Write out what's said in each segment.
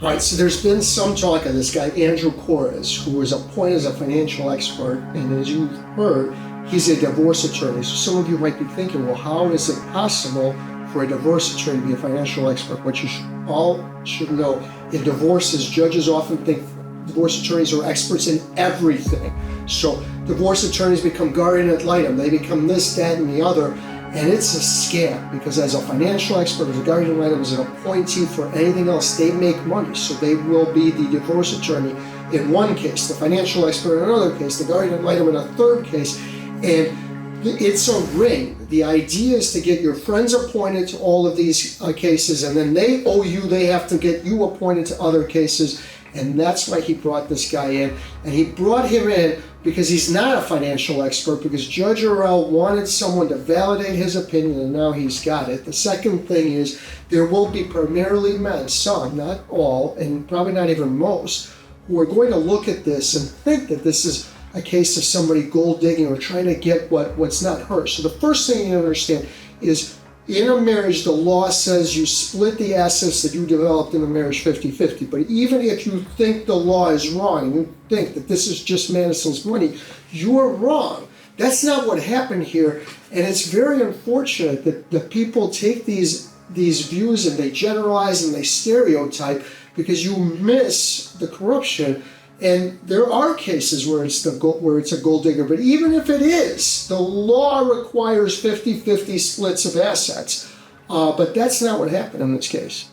All right, so there's been some talk of this guy, Andrew Corres, who was appointed as a financial expert, and as you heard, he's a divorce attorney. So some of you might be thinking, well, how is it possible for a divorce attorney to be a financial expert? What you all should know, in divorces, judges often think divorce attorneys are experts in everything. So divorce attorneys become guardian ad litem. They become this, that, and the other. And it's a scam, because as a financial expert, as a guardian ad litem, as an appointee for anything else, they make money. So they will be the divorce attorney in one case, the financial expert in another case, the guardian ad litem in a third case. And it's a ring. The idea is to get your friends appointed to all of these cases, and then they owe you, they have to get you appointed to other cases. And that's why he brought this guy in. And he brought him in because he's not a financial expert, because Judge Arell wanted someone to validate his opinion, and now he's got it. The second thing is, there will be primarily men, some, not all, and probably not even most, who are going to look at this and think that this is a case of somebody gold digging or trying to get what's not hers. So the first thing you understand is, in a marriage, the law says you split the assets that you developed in the marriage 50-50. But even if you think the law is wrong, and you think that this is just Madison's money, you're wrong. That's not what happened here. And it's very unfortunate that the people take these views and they generalize and they stereotype, because you miss the corruption. And there are cases where it's a gold digger, but even if it is, the law requires 50-50 splits of assets. But that's not what happened in this case.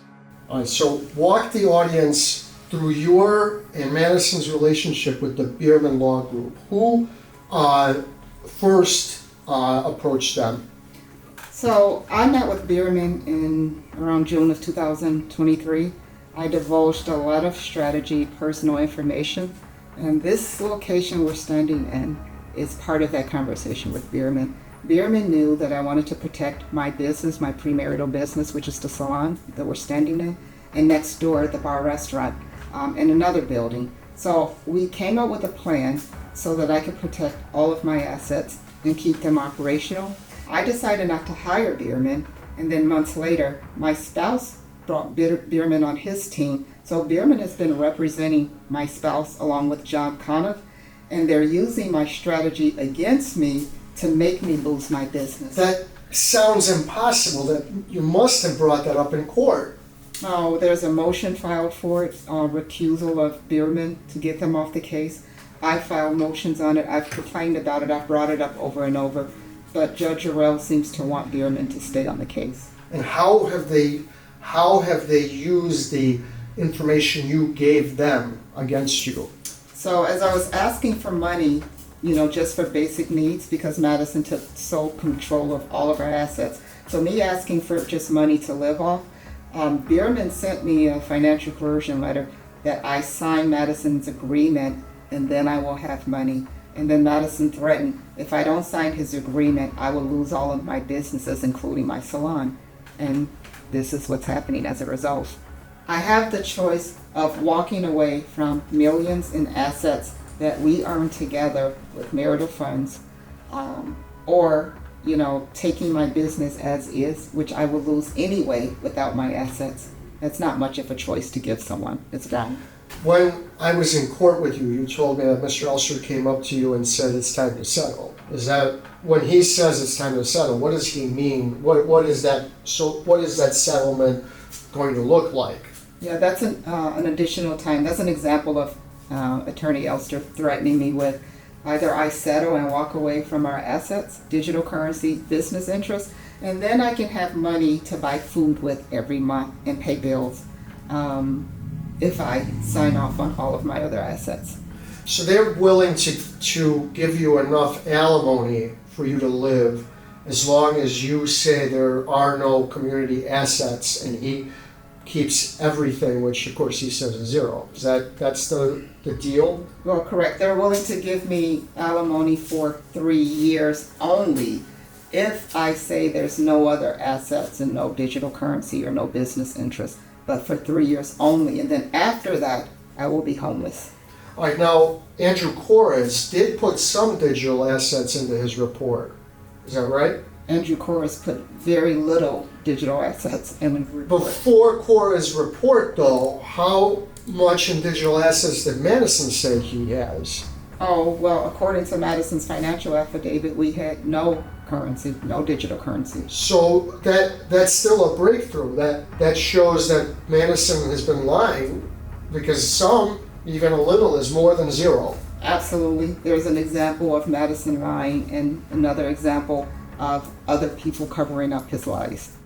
All right, so walk the audience through your and Madison's relationship with the Bierman Law Group. Who first approached them? So I met with Bierman in around June of 2023. I divulged a lot of strategy, personal information, and this location we're standing in is part of that conversation with Bierman. Bierman knew that I wanted to protect my business, my premarital business, which is the salon that we're standing in, and next door the bar restaurant in another building. So we came up with a plan so that I could protect all of my assets and keep them operational. I decided not to hire Bierman, and then months later, my spouse brought Bierman on his team. So Bierman has been representing my spouse along with John Conniff, and they're using my strategy against me to make me lose my business. That sounds impossible. That you must have brought that up in court. Oh, there's a motion filed for it, recusal of Bierman to get them off the case. I filed motions on it. I've complained about it. I've brought it up over and over. But Judge Arell seems to want Bierman to stay on the case. And how have they used the information you gave them against you? So as I was asking for money, just for basic needs, because Madison took sole control of all of our assets. So me asking for just money to live off, Bierman sent me a financial coercion letter that I sign Madison's agreement and then I will have money. And then Madison threatened, if I don't sign his agreement, I will lose all of my businesses, including my salon. And this is what's happening as a result. I have the choice of walking away from millions in assets that we earn together with marital funds, or taking my business as is, which I will lose anyway without my assets. That's not much of a choice to give someone. It's wrong. When I was in court with you, you told me that Mr. Elster came up to you and said it's time to settle. Is that, when he says it's time to settle, what does he mean? What is that? So what is that settlement going to look like? Yeah, that's an additional time. That's an example of Attorney Elster threatening me with either I settle and walk away from our assets, digital currency, business interests, and then I can have money to buy food with every month and pay bills if I sign off on all of my other assets. So they're willing to give you enough alimony for you to live as long as you say there are no community assets, and he keeps everything, which of course he says is zero. That's the deal? Well, correct. They're willing to give me alimony for 3 years only if I say there's no other assets and no digital currency or no business interest, but for 3 years only. And then after that, I will be homeless. All right, now, Andrew Corres did put some digital assets into his report. Is that right? Andrew Corres put very little digital assets in the report. Before Cora's report, though, how much in digital assets did Madison say he has? Oh, well, according to Madison's financial affidavit, we had no currency, no digital currency. So that's still a breakthrough. That shows that Madison has been lying, because some, even a little, is more than zero. Absolutely. There's an example of Madison lying and another example of other people covering up his lies.